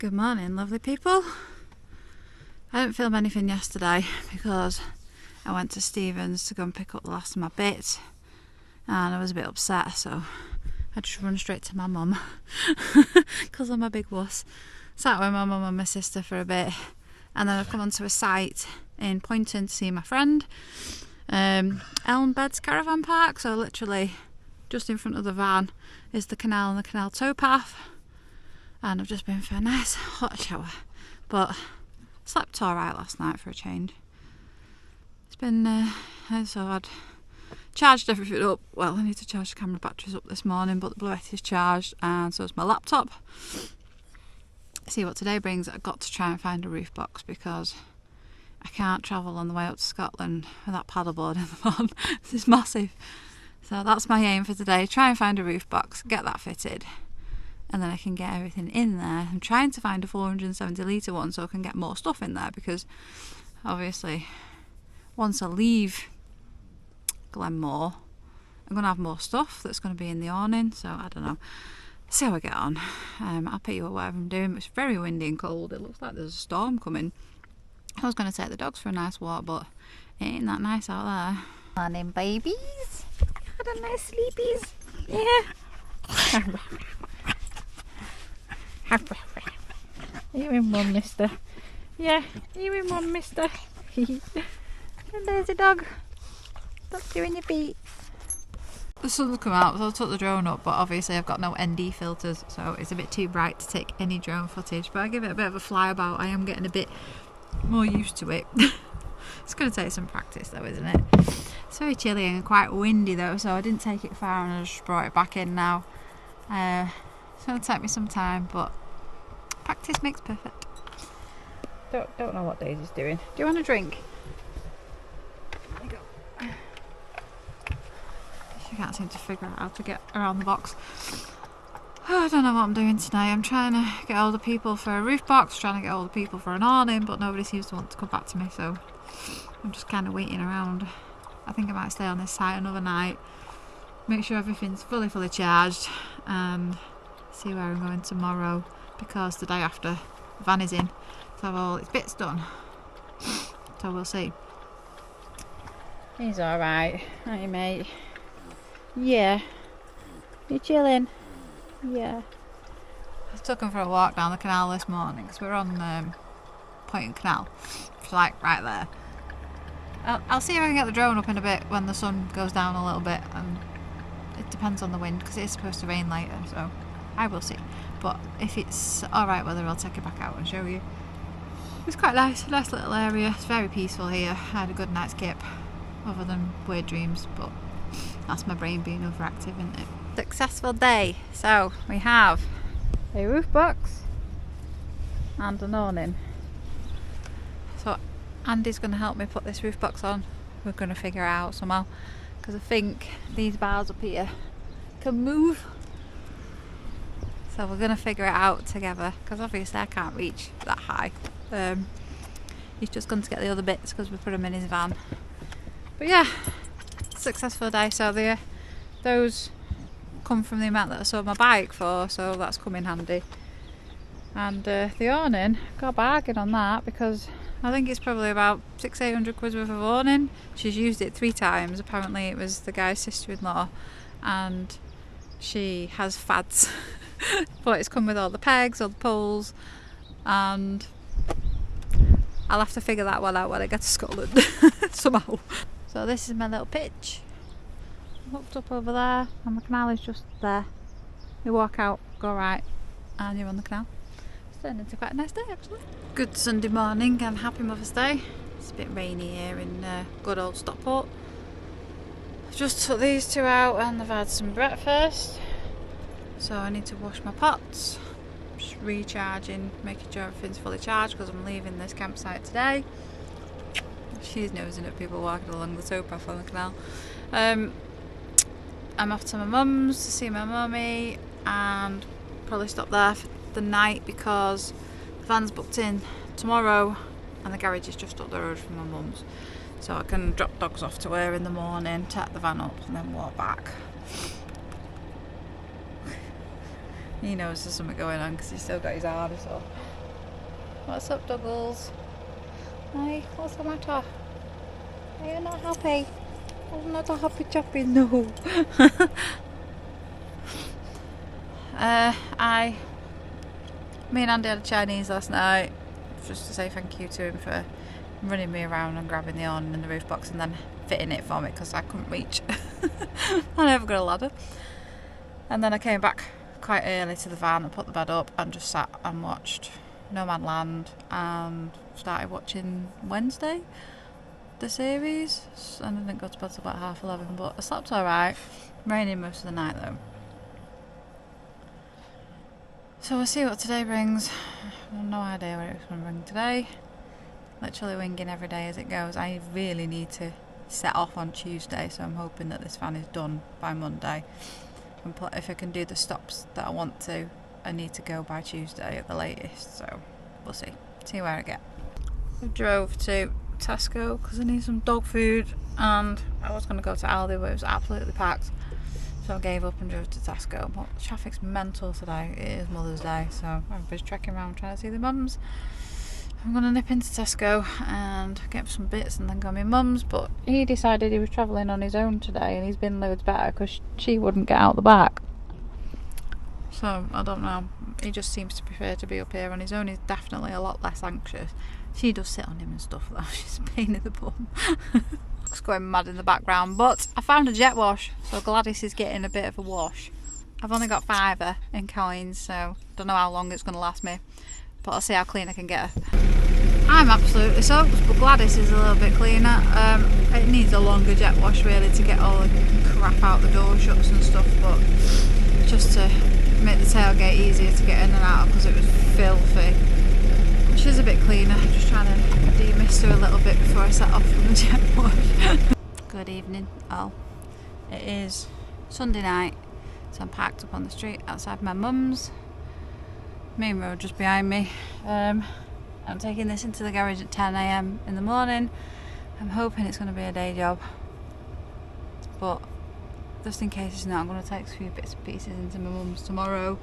Good morning, lovely people. I didn't film anything yesterday because I went to Stephen's to go and pick up the last of my bits and I was a bit upset, so I just run straight to my mum because I'm a big wuss. Sat with my mum and my sister for a bit, and then I've come onto a site in Poynton to see my friend. Elm Beds Caravan Park, so literally just in front of the van is the canal and the canal towpath. And I've just been for a nice hot shower, but slept alright last night for a change. It's been so I'd charged everything up. Well, I need to charge the camera batteries up this morning, but the Bluetooth is charged and so is my laptop. See what today brings. I've got to try and find a roof box because I can't travel on the way up to Scotland with that paddleboard in the van. This is massive. So that's my aim for today, try and find a roof box, get that fitted, and then I can get everything in there. I'm trying to find a 470 litre one so I can get more stuff in there, because obviously once I leave Glenmore I'm going to have more stuff that's going to be in the awning, so I don't know. See how I get on. I'll put you whatever I'm doing. It's very windy and cold. It looks like there's a storm coming. I was going to take the dogs for a nice walk, but it ain't that nice out there. Morning babies. Had a nice sleepies. Yeah. You in one, mister? Yeah, you in one, mister? And there's a dog. Stop doing your feet. The sun's come out, so I took the drone up, but obviously I've got no ND filters, so it's a bit too bright to take any drone footage, but I give it a bit of a flyabout. I am getting a bit more used to it. It's going to take some practice though, isn't it? It's very chilly and quite windy though, so I didn't take it far and I just brought it back in now. It's going to take me some time, but practice makes perfect. Don't know what Daisy's doing. Do you want a drink? There you go. She can't seem to figure out how to get around the box. Oh, I don't know what I'm doing today. I'm trying to get older people for a roof box, trying to get older people for an awning, but nobody seems to want to come back to me, so I'm just kind of waiting around. I think I might stay on this site another night, make sure everything's fully charged, and see where I'm going tomorrow, because the day after the van is in to have all its bits done, so we'll see. He's alright, aren't you, mate? Yeah. You chilling? Yeah. I took him for a walk down the canal this morning because we're on Poynton Canal. It's like right there. I'll see if I can get the drone up in a bit when the sun goes down a little bit, and it depends on the wind because it is supposed to rain later, so I will see. But if it's alright weather, I'll take it back out and show you. It's quite nice, a nice little area. It's very peaceful here. I had a good night's skip, other than weird dreams, but that's my brain being overactive, isn't it? Successful day. So we have a roof box and an awning. So Andy's going to help me put this roof box on. We're going to figure it out somehow, because I think these bars up here can move. So we're going to figure it out together, because obviously I can't reach that high. He's just going to get the other bits because we put them in his van. But yeah, successful day. So those come from the amount that I sold my bike for, so that's come in handy. And the awning, got a bargain on that, because I think it's probably about 600-800 quid worth of awning. She's used it 3 times. Apparently it was the guy's sister-in-law and she has fads. But it's come with all the pegs, all the poles, and I'll have to figure that one out when I get to Scotland somehow. So this is my little pitch. I'm hooked up over there, and the canal is just there. You walk out, go right, and you're on the canal. It's turned into quite a nice day actually. Good Sunday morning and happy Mother's Day. It's a bit rainy here in good old Stockport. I've just took these 2 out and I've had some breakfast. So I need to wash my pots. Just recharging, making sure everything's fully charged because I'm leaving this campsite today. She's nosing at people walking along the towpath on the canal. I'm off to my mum's to see my mummy and probably stop there for the night because the van's booked in tomorrow and the garage is just up the road from my mum's. So I can drop dogs off to her in the morning, take the van up and then walk back. He knows there's something going on because he's still got his harness on. What's up, Doggles? Hi, what's the matter? Are you not happy? I'm not a happy chappy, no. Me and Andy had a Chinese last night, just to say thank you to him for running me around and grabbing the awning and the roof box and then fitting it for me because I couldn't reach. I never got a ladder. And then I came back quite early to the van and put the bed up and just sat and watched No Man Land and started watching Wednesday, the series, and I didn't go to bed till about 11:30, but I slept alright. Raining most of the night though. So we'll see what today brings. I have no idea what it's going to bring today. Literally winging every day as it goes. I really need to set off on Tuesday, so I'm hoping that this van is done by Monday. And if I can do the stops that I want to, I need to go by Tuesday at the latest, so we'll see where I get. I drove to Tesco because I need some dog food, and I was going to go to Aldi but it was absolutely packed, so I gave up and drove to Tesco. But the traffic's mental today. It is Mother's Day, so everybody's trekking around trying to see their mums. I'm going to nip into Tesco and get some bits and then go to my mum's, but he decided he was travelling on his own today and he's been loads better because she wouldn't get out the back. So I don't know, he just seems to prefer to be up here on his own. He's definitely a lot less anxious. She does sit on him and stuff though, she's a pain in the bum. It's going mad in the background, but I found a jet wash, so Gladys is getting a bit of a wash. I've only got £5 in coins, so don't know how long it's going to last me, but I'll see how clean I can get her. I'm absolutely soaked, but Gladys is a little bit cleaner. It needs a longer jet wash really to get all the crap out the door shuts and stuff, but just to make the tailgate easier to get in and out of because it was filthy. She's a bit cleaner, just trying to demist her a little bit before I set off from the jet wash. Good evening all. It is Sunday night, so I'm parked up on the street outside my mum's. Main road just behind me. I'm taking this into the garage at 10 AM in the morning. I'm hoping it's going to be a day job, but just in case it's not, I'm going to take a few bits and pieces into my mum's tomorrow.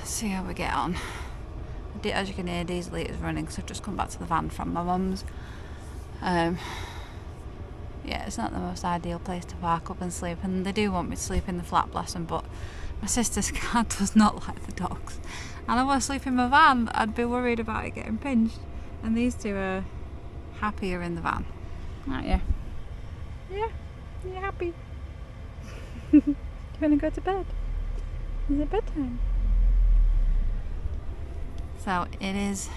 See how we get on. As you can hear, diesel is running because I've just come back to the van from my mum's. Yeah, it's not the most ideal place to park up and sleep, and they do want me to sleep in the flat, bless them, but my sister's cat does not like the dogs, and I want to sleep in my van. I'd be worried about it getting pinched, and these two are happier in the van, aren't you? Yeah, you're happy. You want to go to bed? Is it bedtime? So it is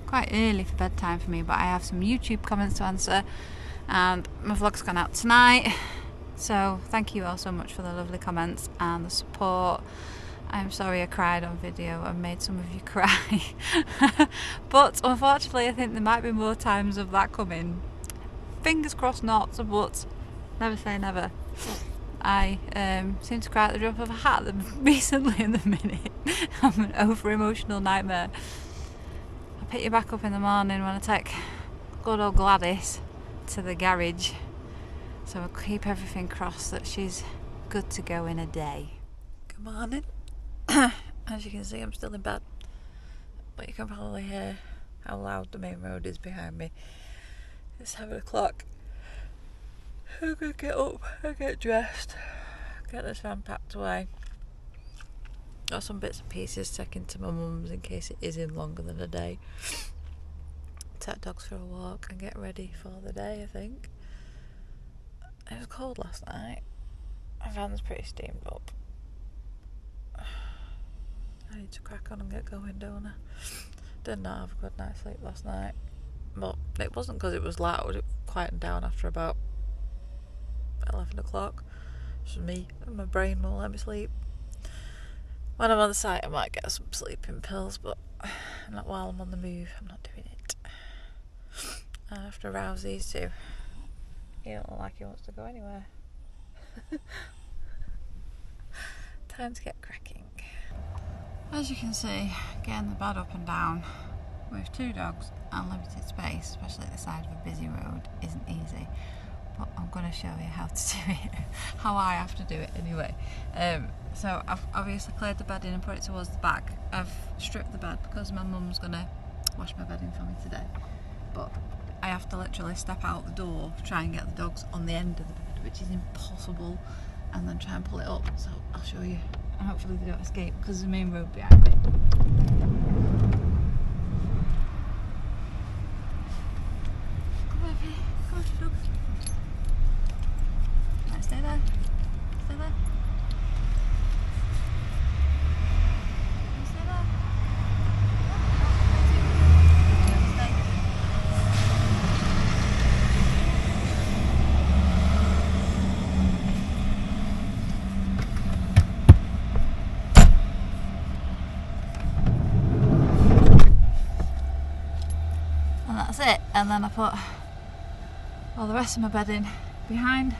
quite early for bedtime for me, but I have some YouTube comments to answer, and my vlog's gone out tonight. So thank you all so much for the lovely comments and the support. I'm sorry I cried on video and made some of you cry. But unfortunately I think there might be more times of that coming. Fingers crossed not, but never say never. I seem to cry at the drop of a hat recently in the minute. I'm an over emotional nightmare. I'll pick you back up in the morning when I take good old Gladys to the garage. So I'll keep everything crossed that she's good to go in a day. Good morning. As you can see, I'm still in bed, but you can probably hear how loud the main road is behind me. It's 7 o'clock. I'm gonna get up and get dressed, get this van packed away. Got some bits and pieces taken to my mum's in case it is in longer than a day. Take dogs for a walk and get ready for the day, I think. It was cold last night. My van's pretty steamed up. I need to crack on and get going, don't I? Did not have a good night's sleep last night. But it wasn't because it was loud, it quietened down after about 11 o'clock. It's just me and my brain won't let me sleep. When I'm on the site I might get some sleeping pills, but not while I'm on the move. I'm not doing it. I have to rouse these two. He don't look like he wants to go anywhere. Time to get cracking. As you can see, getting the bed up and down with 2 dogs and limited space, especially at the side of a busy road, isn't easy. But I'm going to show you how to do it, how I have to do it anyway. So I've obviously cleared the bed in and put it towards the back. I've stripped the bed because my mum's going to wash my bedding for me today. But I have to literally step out the door to try and get the dogs on the end of the bed, which is impossible, and then try and pull it up. So I'll show you, and hopefully they don't escape because there's the main road behind me. Come over here, come on, dog. Right, stay there, stay there. Stay there. That's it, and then I put all the rest of my bedding behind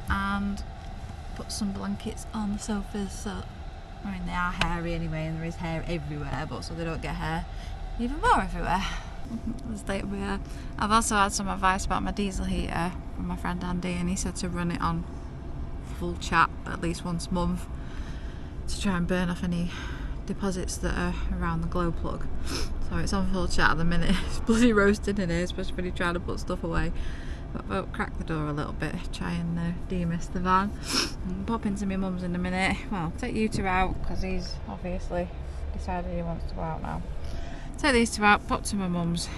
and put some blankets on the sofas. So, I mean, they are hairy anyway, and there is hair everywhere, but so they don't get hair even more everywhere. I've also had some advice about my diesel heater from my friend Andy, and he said to run it on full chat at least once a month to try and burn off any deposits that are around the glow plug. So it's on full chat at the minute. It's bloody roasting in here, especially when you're trying to put stuff away. But I'll crack the door a little bit, try and demist the van. And pop into my mum's in a minute. Well, take you two out because he's obviously decided he wants to go out now. Take these two out, pop to my mum's,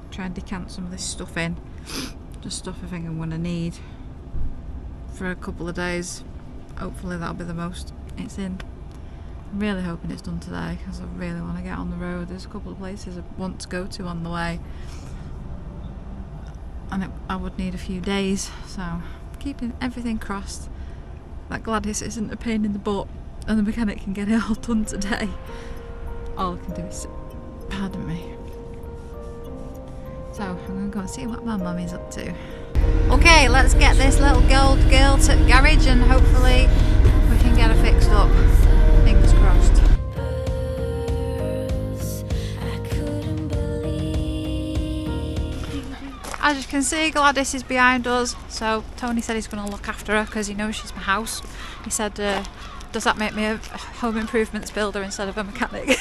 try and decant some of this stuff in. Just stuff I think I'm going to need for a couple of days. Hopefully that'll be the most it's in. I'm really hoping it's done today because I really want to get on the road. There's a couple of places I want to go to on the way, and I would need a few days, so keeping everything crossed that Gladys isn't a pain in the butt and the mechanic can get it all done today. All I can do is, pardon me. So I'm going to go and see what my mummy's up to. Okay, let's get this little gold girl to the garage and hopefully we can get her fixed up. Fingers crossed. As you can see, Gladys is behind us, so Tony said he's going to look after her because he knows she's my house. He said, does that make me a home improvements builder instead of a mechanic?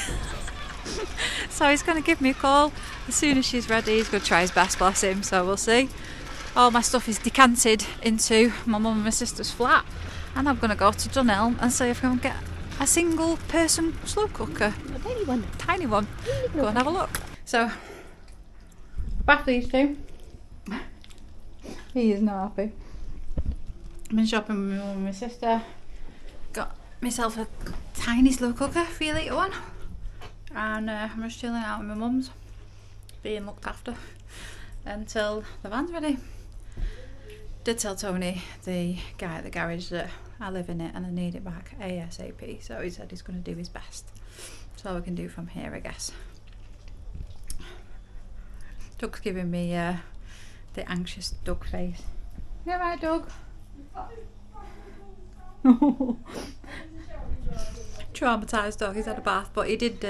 So he's going to give me a call as soon as she's ready. He's going to try his best, bless him, so we'll see. All my stuff is decanted into my mum and my sister's flat, and I'm going to go to Dunhill and see if I can get a single person slow cooker. A tiny one. Tiny one. Go and have a look. So, bath these two. He is not happy. I've been shopping with my mum and my sister. Got myself a tiny slow cooker, 3 litre one. And I'm just chilling out with my mum's, being looked after until the van's ready. Did tell Tony, the guy at the garage, that I live in it and I need it back ASAP, so he said he's going to do his best. That's all we can do from here, I guess. Doug's giving me the anxious Doug face. You alright, Doug? Traumatised dog. He's had a bath, but he did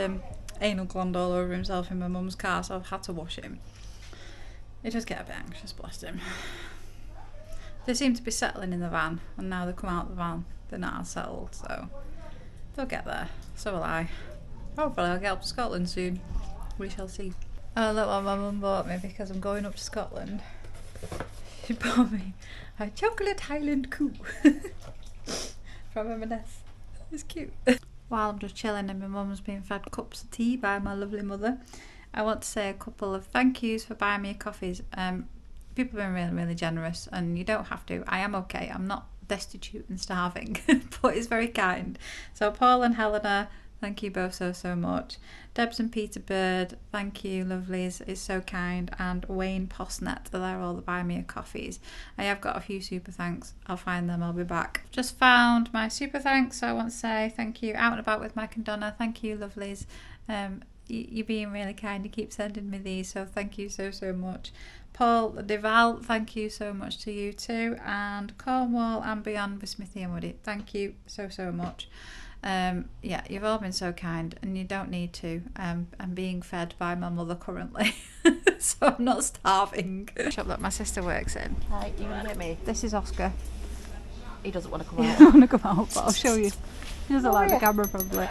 anal gland all over himself in my mum's car, so I've had to wash him. He does get a bit anxious, bless him. They seem to be settling in the van, and now they come out of the van, they're not as settled, so they'll get there. So will I. Hopefully I'll get up to Scotland soon. We shall see. Oh, look what my mum bought me because I'm going up to Scotland. She bought me a chocolate Highland coo from M&S. It's cute. While I'm just chilling and my mum's being fed cups of tea by my lovely mother, I want to say a couple of thank yous for buying me coffees. People have been really, really generous, and you don't have to. I am okay. I'm not destitute and starving, but it's very kind. So Paul and Helena, thank you both so much. Debs and Peter Bird, thank you, lovelies. It's so kind. And Wayne Postnet, they're all the buy me a coffees. I have got a few super thanks. I'll find them. I'll be back. Just found my super thanks, so I want to say thank you. Out and about with Mike and Donna. Thank you, lovelies. You're being really kind. You keep sending me these, so thank you so much. Paul Deval, thank you so much to you too. And Cornwall and beyond with Smithy and Woody, thank you so much. Yeah, you've all been so kind, and you don't need to. I'm being fed by my mother currently, so I'm not starving. Shop that my sister works in. Hi, you gonna get me? This is Oscar. He doesn't want to come out. I want to come out, but I'll show you. He doesn't like the camera probably.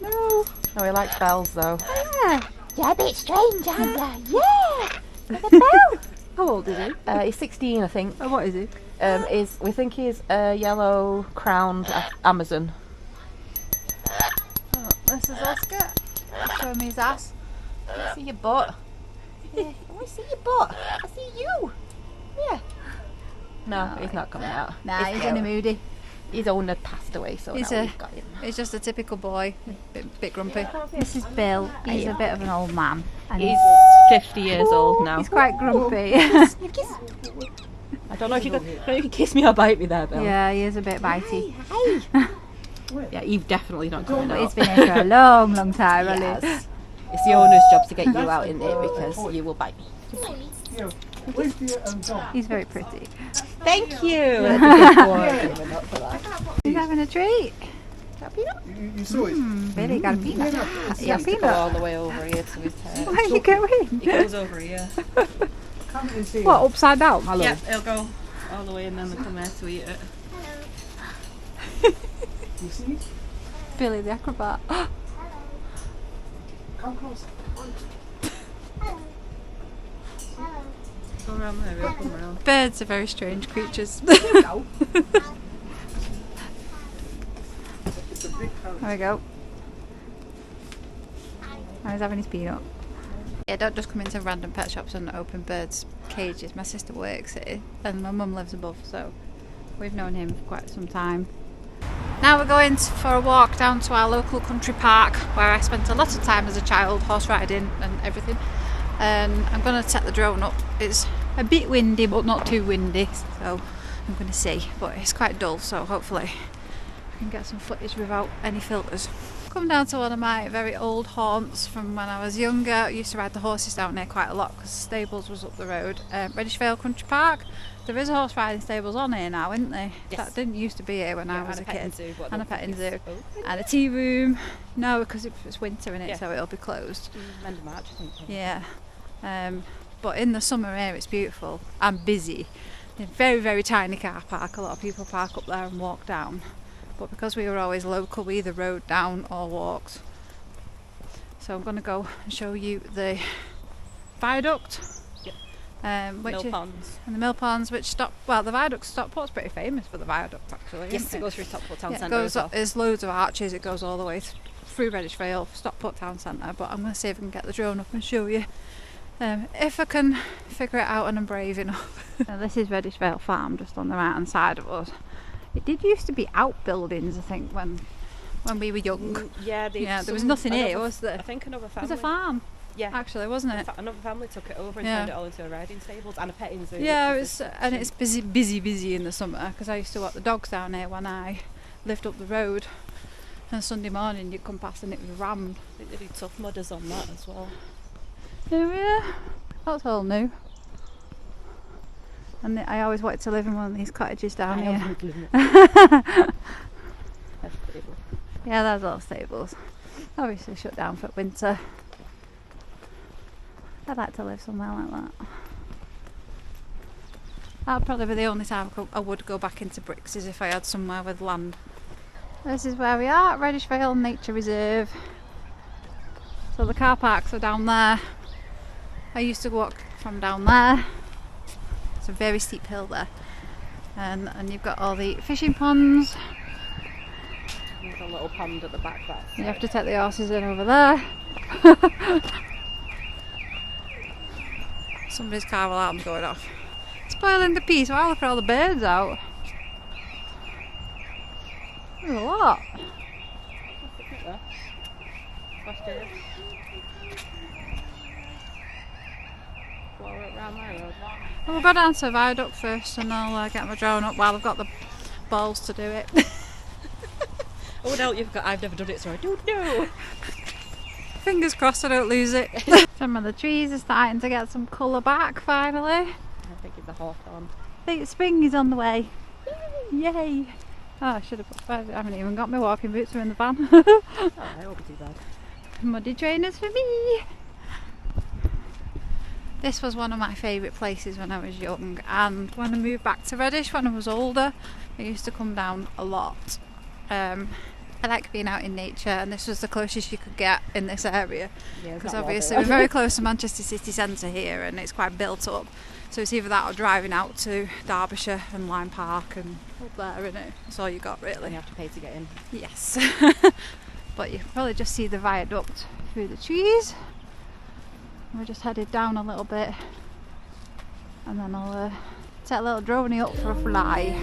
No. No, he likes bells though. Oh, yeah. You're a bit strange, aren't you? Yeah. With a bell. How old is he? He's 16, I think. Oh, what is he? We think he's a yellow crowned Amazon. Oh, this is Oscar. He's showing me his ass. I see your butt. Yeah, I want to see your butt. I see you. Yeah. No, he's not coming out. Nah, he's in a moody. His owner passed away, so He's now a- we've got him. He's just a typical boy, bit grumpy. This is Bill. He's a bit of an old man. And He's 50 years old now. He's quite grumpy. I don't know if you can kiss me or bite me there, Bill. Yeah, he is a bit bitey. Yeah, you've definitely not coming He's out. been here for a long, long time, hasn't he? Yes. It's the owner's job to get you out in it because you will bite me. He's very pretty. Thank you. That's a good boy. Give him a nut for that. He's having a treat. You saw it? Billy got a peanut. He has to go all the way over here to his head. Where are you going? He goes over here. What, upside down? Hello. Yep, he'll go all the way and then they come here to eat it. You see it? Billy the acrobat. Come close. Go around there, he'll come around. Birds are very strange creatures. It's a big house. There we go. And he's having his peanut. Yeah, don't just come into random pet shops and open birds' cages. My sister works here and my mum lives above, so we've known him for quite some time. Now we're going for a walk down to our local country park where I spent a lot of time as a child, horse riding and everything. And I'm going to set the drone up. It's a bit windy but not too windy, so I'm going to see. But it's quite dull, so hopefully I can get some footage without any filters. Come down to one of my very old haunts from when I was younger. I used to ride the horses down there quite a lot because the stables was up the road. Reddish Vale Country Park. There is a horse riding stables on here now, isn't there? Yes. That didn't used to be here when I was a kid. And a petting zoo. Oh, And a tea room. No, because it's winter in it, Yeah. so it'll be closed. end of March, I think. Yeah. But in the summer here it's beautiful and busy. A very, very tiny car park. A lot of people park up there and walk down. But because we were always local, we either rode down or walked. So I'm going to go and show you the viaduct. Yep. Which Mill is, ponds. and the mill ponds, which the viaduct Stockport's pretty famous for the viaduct actually. Yes, isn't it goes through Stockport Town Yeah, it Centre goes as well. up, there's loads of arches, it goes all the way through Reddish Vale, Stockport Town Centre, but I'm going to see if I can get the drone up and show you. If I can figure it out and I'm brave enough. Now this is Reddish Vale Farm, just on the right hand side of us. It did used to be outbuildings, I think, when When we were young. Yeah, There was nothing here, was I there? think another It family. was a farm, Yeah. actually, wasn't it? Another family took it over and Yeah. turned it all into a riding stables and a petting zoo. Yeah, which it is was, this and it's section. busy in the summer because I used to walk the dogs down here when I lived up the road. And Sunday morning you'd come past and it was rammed. I think they do tough mudders on that as well. Oh yeah, that's all new. And I always wanted to live in one of these cottages down here. That's pretty good. Yeah, there's all stables. Obviously shut down for winter. I'd like to live somewhere like that. That'd probably be the only time I would go back into bricks is if I had somewhere with land. This is where we are, Reddish Vale Nature Reserve. So the car parks are down there. I used to walk from down there. It's a very steep hill there. And you've got all the fishing ponds. There's a little pond at the back there. You have to take the horses in over there. Somebody's car alarm's going off. Spoiling the peace while I throw all the birds out. There's a lot. Well, we'll go down to the viaduct first and I'll get my drone up while I've got the balls to do it. Oh no, I've never done it, so I don't know. Fingers crossed I don't lose it. Some of the trees are starting to get some colour back finally. I think it's a hawthorn. I think spring is on the way. Yay! Oh, I should have. I haven't even got my walking boots. Are in the van. Oh, I hope it's too bad. Muddy trainers for me. This was one of my favourite places when I was young, and when I moved back to Reddish when I was older, I used to come down a lot. I like being out in nature, and this was the closest you could get in this area. Yeah, Because obviously we're very close to Manchester city centre here, and it's quite built up. So it's either that or driving out to Derbyshire and Lyme Park and up there, isn't it? That's all you got, really. You have to pay to get in. Yes. But you can probably just see the viaduct through the trees. We're just headed down a little bit, and then I'll take a little droney up for a fly.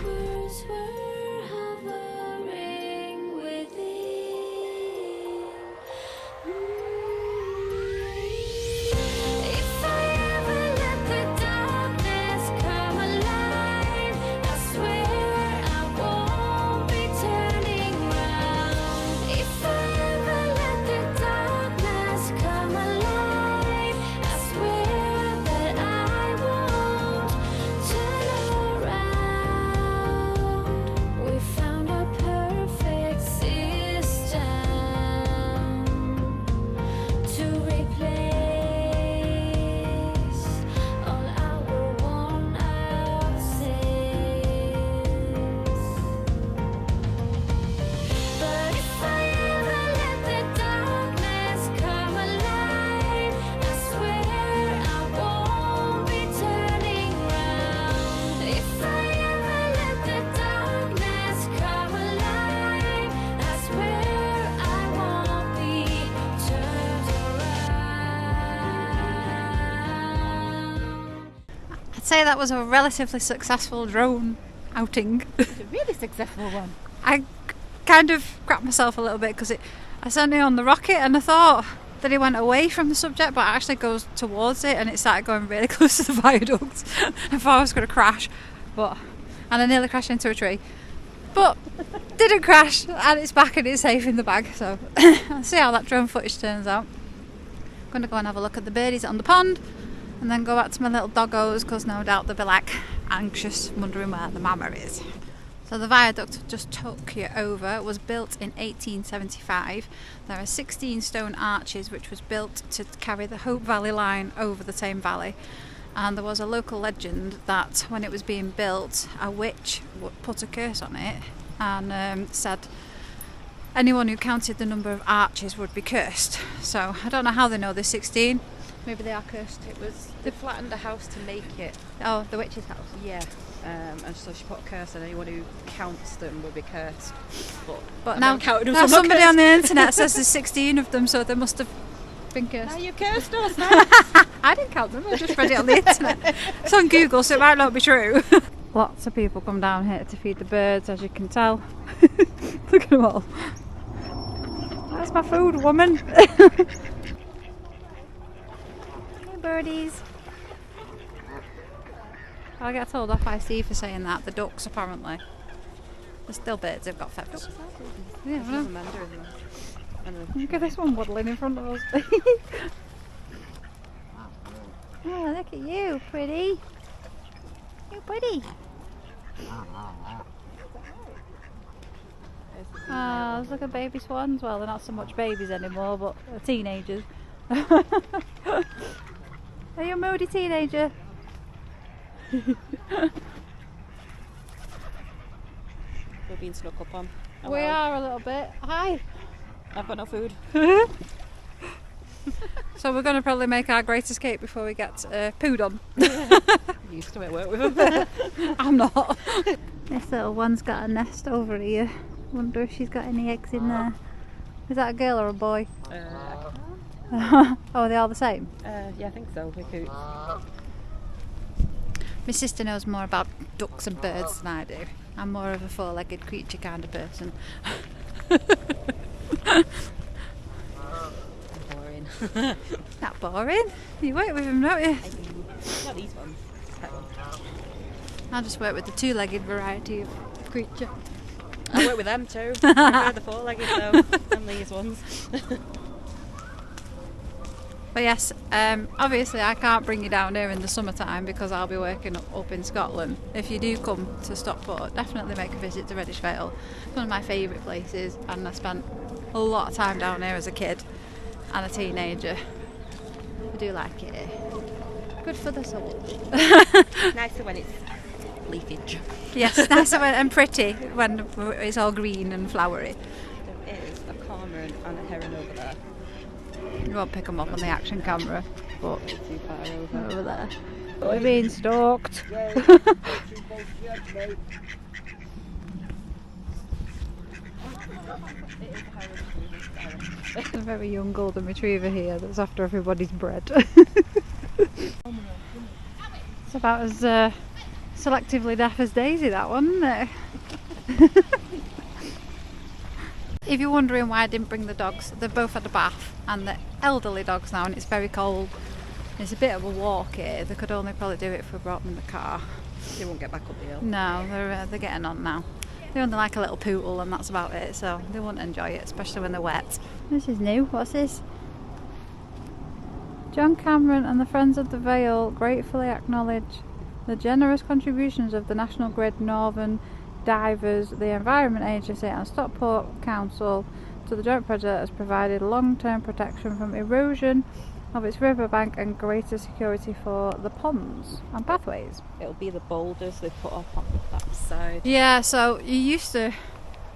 I'd say that was a relatively successful drone outing. It's a really successful one. I kind of crapped myself a little bit because I sent it on the rocket and I thought that it went away from the subject, but it actually goes towards it, and it started going really close to the viaduct. I thought I was going to crash, and I nearly crashed into a tree, but didn't crash, and it's back and it's safe in the bag. So I'll see how that drone footage turns out. I'm going to go and have a look at the birdies on the pond, and then go back to my little doggos, because no doubt they'll be like anxious, wondering where the mama is. So the viaduct I just took you over was built in 1875. There are 16 stone arches which was built to carry the Hope Valley line over the Tame Valley. And there was a local legend that when it was being built, a witch put a curse on it and said anyone who counted the number of arches would be cursed. So I don't know how they know there's 16. Maybe they are cursed. They flattened the house to make it. Oh, the witch's house. Yeah. And so she put a curse on anyone who counts them will be cursed. But I've now, not counted them, now so I'm not somebody on cursed. the internet says there's 16 of them, so they must have been cursed. Now you cursed us. I didn't count them, I just read it on the internet. It's on Google, so it might not be true. Lots of people come down here to feed the birds, as you can tell. Look at them all. That's my food, woman. Hey, birdies. I get told off by Steve for saying that. The ducks, apparently. They're still birds, they've got feathers. Yeah, I know. Look at this one waddling in front of us. Oh, look at you, pretty. You're pretty. Oh, there's like a baby swans. Well, they're not so much babies anymore, but they're teenagers. Are you a moody teenager? We're being snuck up on. Oh, We well. are a little bit. Hi. I've got no food. So we're going to probably make our great escape before we get pooed on. Used to it, work with them. I'm not. This little one's got a nest over here. Wonder if she's got any eggs in there. Is that a girl or a boy? Oh, are they all the same? Yeah, I think so. We could. My sister knows more about ducks and birds than I do. I'm more of a four-legged creature kind of person. Boring. Not boring. You work with them, don't you? Not these ones. I just work with the two-legged variety of creature. I work with them too. I prefer the four-legged though, and these ones. But yes, obviously I can't bring you down here in the summertime because I'll be working up in Scotland. If you do come to Stockport, definitely make a visit to Reddish Vale. It's one of my favourite places, and I spent a lot of time down here as a kid and a teenager. I do like it. Good for the soul. Nicer when it's leafage. Yes, nice and pretty when it's all green and flowery. camera and a heron over there. You won't pick them up on the action camera, but It's too far over. over there. We're being stalked. A very young golden retriever here that's after everybody's bread. It's about as selectively deaf as Daisy, that one, isn't it? If you're wondering why I didn't bring the dogs, they've both had a bath, and they're elderly dogs now, and it's very cold. It's a bit of a walk here. They could only probably do it if we brought them in the car. They won't get back up the hill. No, they're getting on now. They're only like a little poodle and that's about it, so they won't enjoy it, especially when they're wet. This is new. What's this? John Cameron and the Friends of the Vale gratefully acknowledge the generous contributions of the National Grid, Northern Divers, the Environment Agency and Stockport Council to the joint project that has provided long-term protection from erosion of its riverbank and greater security for the ponds and pathways. It'll be the boulders they put up on that side. Yeah, so you used to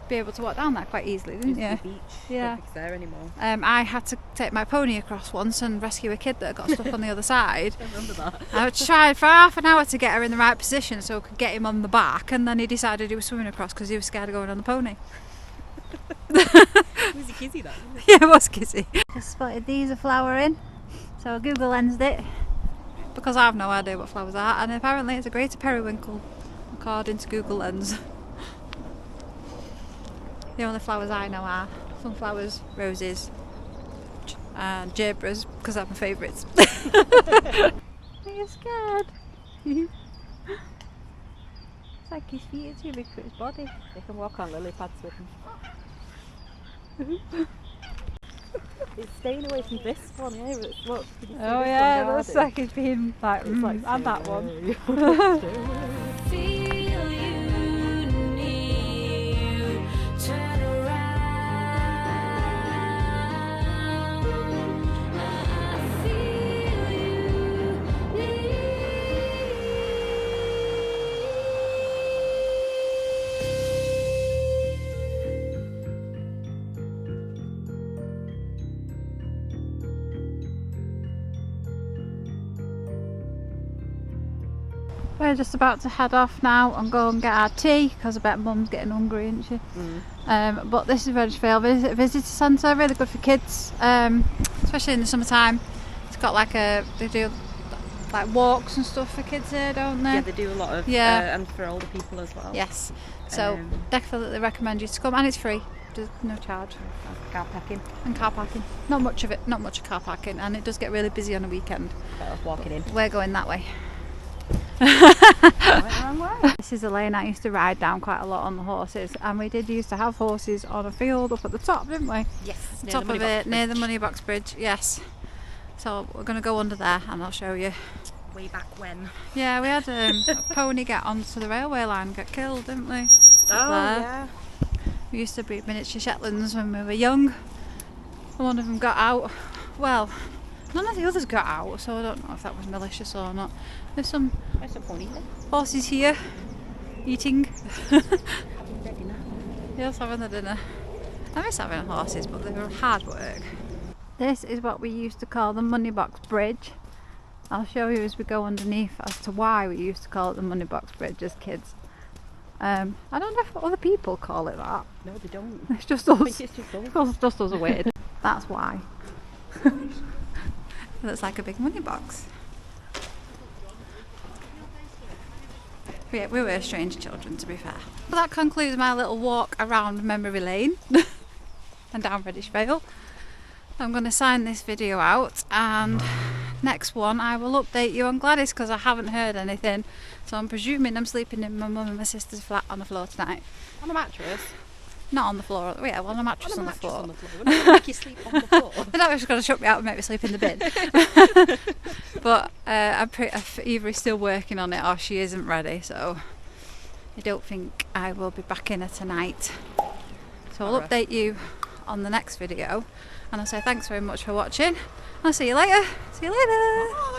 be able to walk down that quite easily, didn't you? The beach. Yeah. I don't think it's there anymore. I had to take my pony across once and rescue a kid that got stuck on the other side. I remember that. I tried for half an hour to get her in the right position so I could get him on the back, and then he decided he was swimming across because he was scared of going on the pony. Was it Kizzy then? Yeah, it was Kizzy. Just spotted these are flowering, so I Google lensed it because I have no idea what flowers are, and apparently it's a greater periwinkle according to Google Lens. The only flowers I know are sunflowers, roses, and gebras because they're my favourites. Are you scared? It's like his feet are too big for his body. They can walk on lily pads with him. It's staying away from this one here. Look, can you see Oh this yeah, one looks guarded? like it's been like, It's like and that one. Feel you near, turn around. I feel you near. We're just about to head off now and go and get our tea because I bet Mum's getting hungry, isn't she? But this is Wedgevale Visitor Centre, really good for kids, especially in the summertime. It's got like they do like walks and stuff for kids here, don't they? Yeah, they do a lot of, Yeah. and for older people as well. Yes. So definitely recommend you to come, and it's free. There's no charge. Car packing. And car parking. Not much of it. Not much car parking, and it does get really busy on a weekend. Better off walking in. We're going that way. Went the wrong way. This is a lane I used to ride down quite a lot on the horses, and we did used to have horses on a field up at the top, didn't we? Yes. Top of it, near the Money Box Bridge, yes. So we're going to go under there and I'll show you. Way back when. Yeah, we had a pony get onto the railway line, get killed, didn't we? Oh, There. yeah. We used to breed miniature Shetlands when we were young. One of them got out. Well, none of the others got out, so I don't know if that was malicious or not. There's some There's a pony there. horses here eating. Having their dinner. Yes, having the dinner. I miss having horses, but they were hard work. This is what we used to call the Money Box Bridge. I'll show you as we go underneath as to why we used to call it the Money Box Bridge as kids. I don't know if other people call it that. No, they don't. It's just I us. think it's just us. It's just us are weird. That's why. It looks like a big money box. We were strange children, to be fair. Well, that concludes my little walk around memory lane and down Reddish Vale. I'm going to sign this video out, and next one I will update you on Gladys because I haven't heard anything. So I'm presuming I'm sleeping in my mum and my sister's flat on the floor tonight. On a mattress. Not on the floor. Yeah, well, on a mattress on the floor. On the floor. We're not gonna make you sleep on the floor. I thought it was going to shut me out and make me sleep in the bin. But either he's still working on it or she isn't ready, so I don't think I will be back in her tonight. So I'll update you on the next video, and I'll say thanks very much for watching. I'll see you later. See you later.